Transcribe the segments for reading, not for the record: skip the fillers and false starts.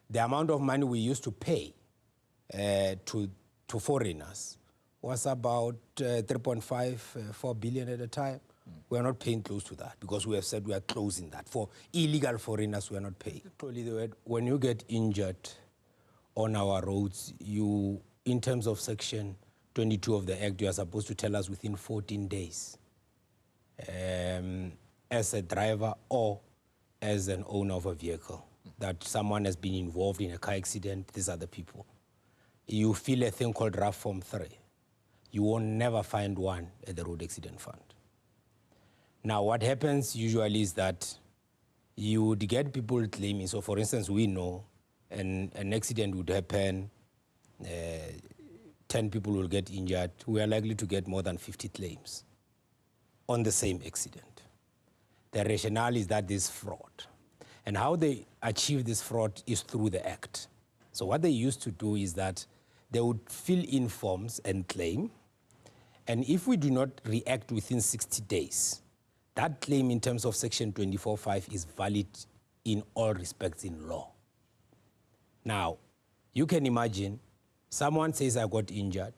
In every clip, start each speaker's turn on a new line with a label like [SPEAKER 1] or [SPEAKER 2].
[SPEAKER 1] the amount of money we used to pay to foreigners was about 3.54 billion at a time. We are not paying close to that because we have said we are closing that. For illegal foreigners, we are not paying. When you get injured on our roads, in terms of Section 22 of the Act, you are supposed to tell us within 14 days as a driver or as an owner of a vehicle that someone has been involved in a car accident. These are the people. You fill a thing called RAF Form 3. You will never find one at the Road Accident Fund. Now, what happens usually is that you would get people claiming. So, for instance, we know an accident would happen, 10 people will get injured. We are likely to get more than 50 claims on the same accident. The rationale is that there's fraud. And how they achieve this fraud is through the act. So what they used to do is that they would fill in forms and claim, and if we do not react within 60 days, that claim in terms of Section 24(5) is valid in all respects in law. Now, you can imagine someone says, I got injured.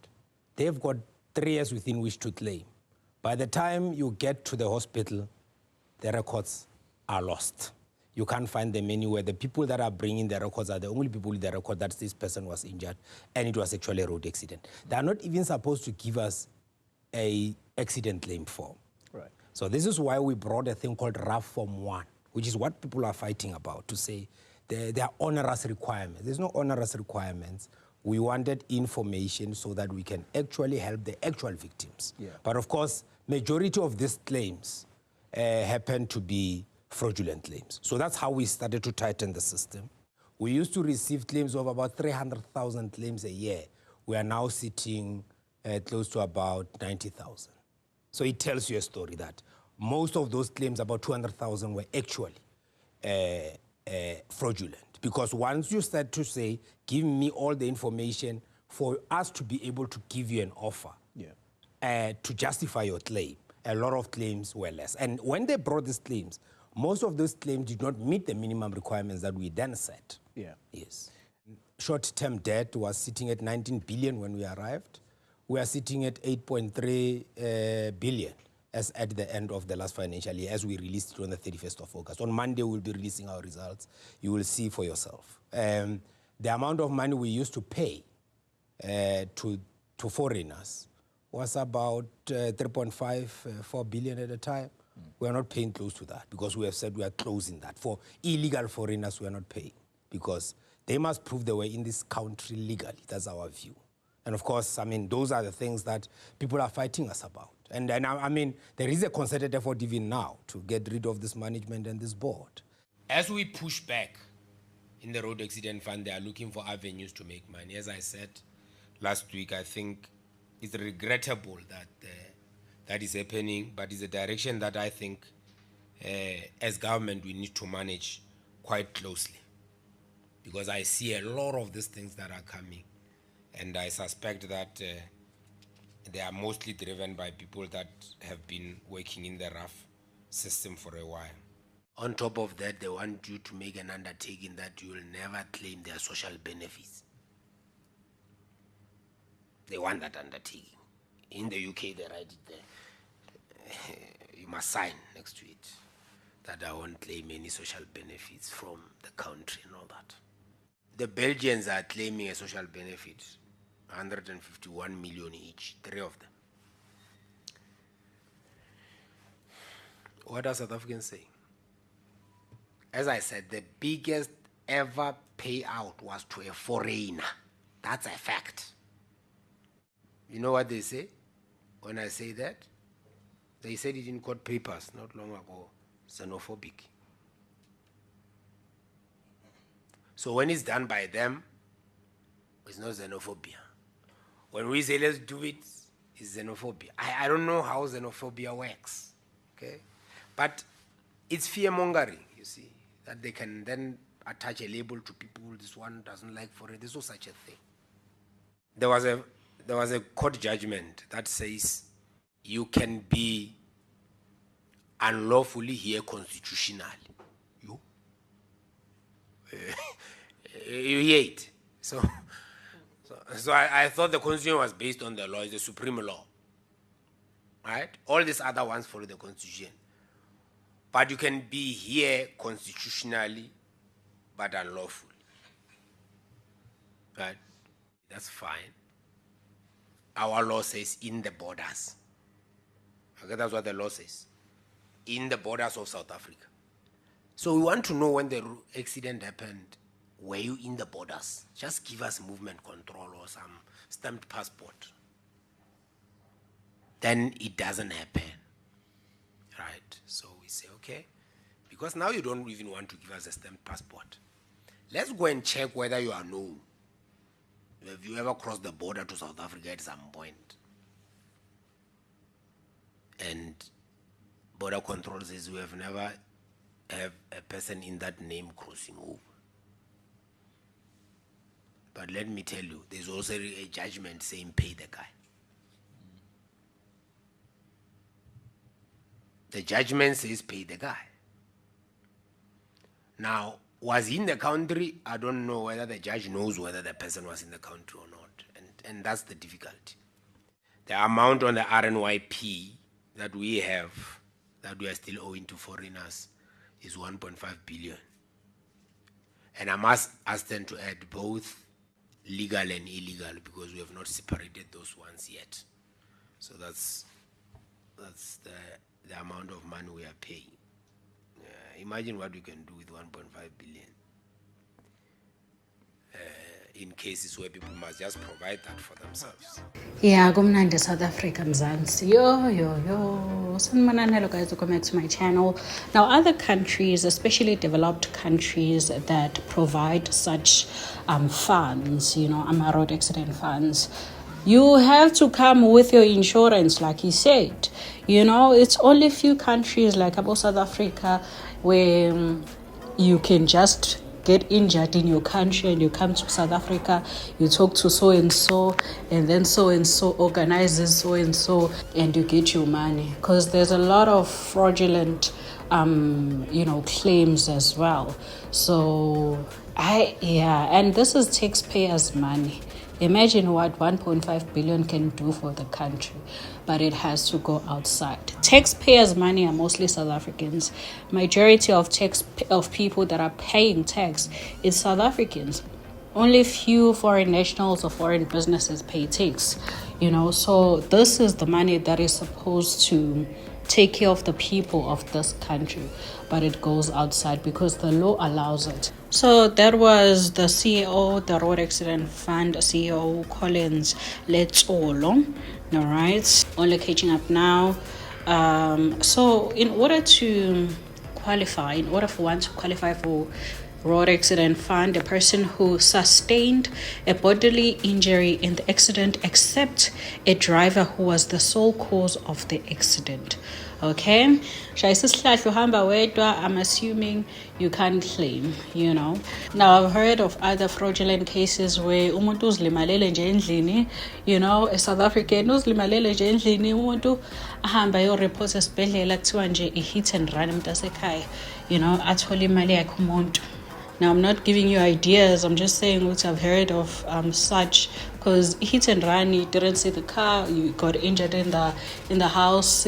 [SPEAKER 1] They've got 3 years within which to claim. By the time you get to the hospital, the records are lost. You can't find them anywhere. The people that are bringing the records are the only people with the record that this person was injured, and it was actually a road accident. They are not even supposed to give us an accident claim form.
[SPEAKER 2] Right.
[SPEAKER 1] So this is why we brought a thing called RAF Form 1, which is what people are fighting about, to say there are onerous requirements. There's no onerous requirements. We wanted information so that we can actually help the actual victims.
[SPEAKER 2] Yeah.
[SPEAKER 1] But of course, majority of these claims happen to be fraudulent claims. So that's how we started to tighten the system. We used to receive claims of about 300,000 claims a year. We are now sitting close to about 90,000. So it tells you a story that most of those claims, about 200,000, were actually fraudulent. Because once you start to say, give me all the information for us to be able to give you an offer, to justify your claim, a lot of claims were less. And when they brought these claims, most of those claims did not meet the minimum requirements that we then set.
[SPEAKER 2] Yeah.
[SPEAKER 1] Yes. Short-term debt was sitting at 19 billion when we arrived. We are sitting at 8.3 billion as at the end of the last financial year, as we released it on the 31st of August. On Monday, we'll be releasing our results. You will see for yourself. The amount of money we used to pay to foreigners was about 3.54 billion at a time. We are not paying close to that because we have said we are closing that. For illegal foreigners, we are not paying because they must prove they were in this country legally. That's our view. And of course, I mean, those are the things that people are fighting us about. And I mean, there is a concerted effort even now to get rid of this management and this board. As we push back in the Road Accident Fund, they are looking for avenues to make money. As I said last week, I think it's regrettable that that is happening, but it's a direction that I think as government we need to manage quite closely, because I see a lot of these things that are coming, and I suspect that they are mostly driven by people that have been working in the RAF system for a while. On top of that, they want you to make an undertaking that you will never claim their social benefits. They want that undertaking. In the UK, they write it there. You must sign next to it that I won't claim any social benefits from the country and all that. The Belgians are claiming a social benefit, 151 million each, 3 of them. What are South Africans saying? As I said, the biggest ever payout was to a foreigner. That's a fact. You know what they say when I say that? They said it in court papers not long ago, xenophobic. So when it's done by them, it's not xenophobia. When we say let's do it, it's xenophobia. I don't know how xenophobia works, okay? But it's fear-mongering, you see, that they can then attach a label to people, this one doesn't like foreign. There's no such a thing. There was a court judgment that says you can be unlawfully here constitutionally. You? You hear it. So I thought the constitution was based on the law, it's the supreme law. Right? All these other ones follow the constitution. But you can be here constitutionally, but unlawful. Right? That's fine. Our law says in the borders. Okay, that's what the law says. In the borders of South Africa. So we want to know when the accident happened, were you in the borders? Just give us movement control or some stamped passport. Then it doesn't happen. Right? So we say, okay, because now you don't even want to give us a stamped passport. Let's go and check whether you are known. Have you ever crossed the border to South Africa at some point? And border control says we have never have a person in that name crossing over. But let me tell you, there's also a judgment saying pay the guy. The judgment says pay the guy. Now, was he in the country? I don't know whether the judge knows whether the person was in the country or not. And that's the difficulty. The amount on the RNYP that we have, that we are still owing to foreigners, is 1.5 billion. And I must ask them to add both legal and illegal because we have not separated those ones yet. So that's the amount of money we are paying. Imagine what we can do with 1.5 billion. In cases where people must just provide that for themselves.
[SPEAKER 2] Yeah, kumnandi South Africa Mzansi. Yo. Sanibonani guys, welcome back to my channel. Now, other countries, especially developed countries that provide such funds, road accident funds, you have to come with your insurance, like he said. It's only few countries like about South Africa where you can just get injured in your country and you come to South Africa, you talk to so-and-so, and then so-and-so organizes so-and-so, and you get your money. Because there's a lot of fraudulent, claims as well. So, and this is taxpayers' money. Imagine what 1.5 billion can do for the country, but it has to go outside. Taxpayers' money are mostly South Africans. Majority of people that are paying tax is South Africans. Only few foreign nationals or foreign businesses pay tax, So this is the money that is supposed to take care of the people of this country, but it goes outside because the law allows it. So that was the CEO, the Road Accident Fund CEO, Collins Letsolo. All right, only catching up now. So in order for one to qualify for Road Accident Fund, a person who sustained a bodily injury in the accident except a driver who was the sole cause of the accident. Okay, I'm assuming you can't claim, Now, I've heard of other fraudulent cases where umuntu uzlimalele nje endlini, a South African uzlimalele nje endlini, umuntu ahamba yoreport esibhedlela kuthiwa nje i-hit and run mntasekhaya, athole imali yakhe umuntu. Now, I'm not giving you ideas. I'm just saying what I've heard of such. Because hit and run, you didn't see the car, you got injured in the house,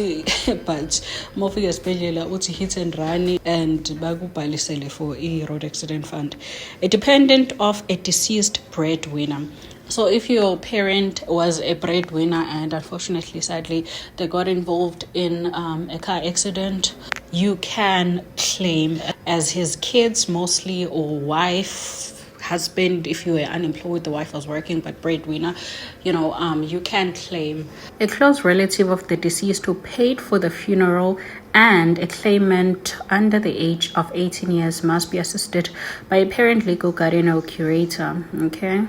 [SPEAKER 2] but more for especially hit and run and bagubalisele for a road accident fund. A dependent of a deceased breadwinner. So if your parent was a breadwinner and unfortunately, sadly, they got involved in a car accident, you can claim as his kids mostly, or wife, husband. If you were unemployed, the wife was working, but breadwinner, you can claim. A close relative of the deceased who paid for the funeral and a claimant under the age of 18 years must be assisted by a parent, legal guardian, or curator. Okay.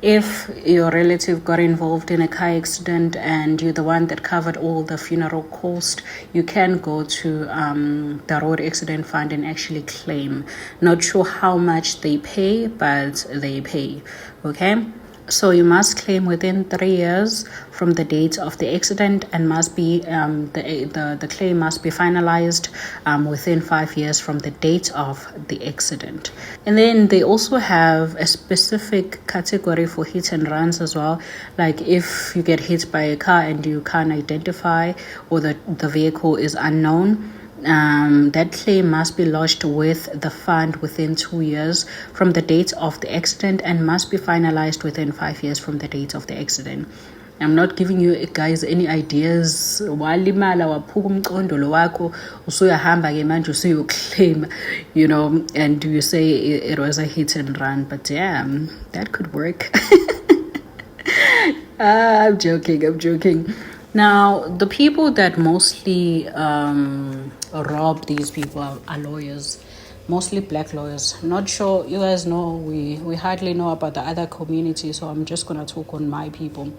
[SPEAKER 2] If your relative got involved in a car accident and you're the one that covered all the funeral cost, you can go to the Road Accident Fund and actually claim. Not sure how much they pay, but they pay. Okay? So you must claim within 3 years from the date of the accident, and must be the claim must be finalized within 5 years from the date of the accident. And then they also have a specific category for hit and runs as well. Like if you get hit by a car and you can't identify, or the vehicle is unknown, that claim must be lodged with the fund within 2 years from the date of the accident, and must be finalized within 5 years from the date of the accident. I'm not giving you guys any ideas. Walimala waphuka umqondolo wakho usuyahamba ke manje usuyoclaim, you know, and you say it was a hit and run, but yeah, that could work. I'm joking. Now, the people that mostly rob these people are lawyers, mostly black lawyers. Not sure, you guys know, we hardly know about the other community, so I'm just going to talk on my people.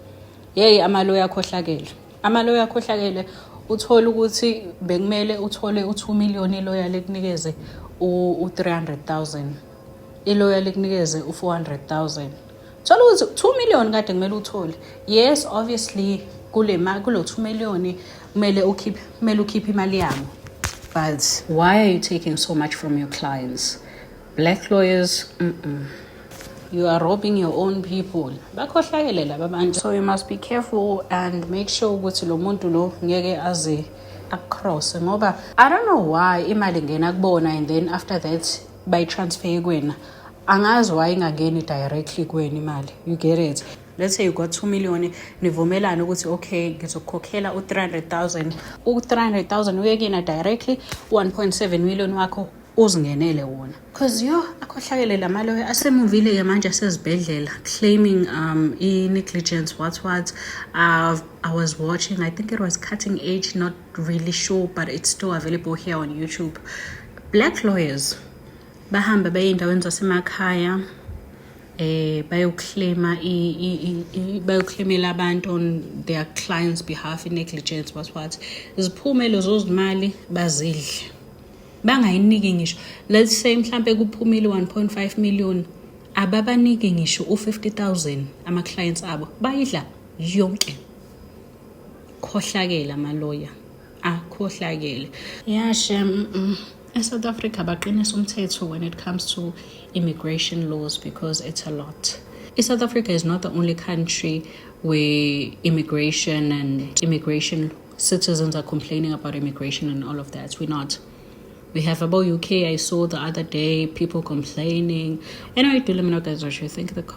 [SPEAKER 2] Yey, ama-lawyer akhohlakele uthole ukuthi bekumele uthole u2 million, ilawyer lekunikeze u300,000, ilawyer lekunikeze u400,000. Thola ukuthi 2 million kade kumele uthole. Yes, obviously kulo 2 million kumele ukhiphe imali yami. But why are you taking so much from your clients? Black lawyers, you are robbing your own people. So you must be careful and make sure ukuthi lo muntu lo ngeke aze across. Ngoba I don't know why imali ngena kubona and then after that by transfer kwena. Angazi why ingangeni directly kwena imali. You get it? Let's say you got 2 million, nivumelana ukuthi okay ngizokukhokhela u300,000. U300,000 uyekina directly 1.7 million wakho uzingenele wona. Cause akhohlakele la mali asemuvile ke manje asezibhedlela claiming negligence what. I was watching, I think it was Cutting Edge, not really sure, but it's still available here on YouTube. Black lawyers bahamba baye endaweni zasemakhaya bayoclaimela abantu on their clients' behalf in negligence what. Iziphumelo zozimali bazidle bangayiniki ngisho. Let's say mhlambe kuphumile 1.5 million, ababaniki ngisho u50,000 ama clients abo bayidla yonke. Khohlakela ama lawyer akhohlakele. Yeah, shem. In South Africa baqinisa umthetho when it comes to immigration laws, because it's a lot. South Africa is not the only country where immigration citizens are complaining about immigration and all of that. We're not. We have about UK. I saw the other day people complaining. Anyway, do let me know guys what you think.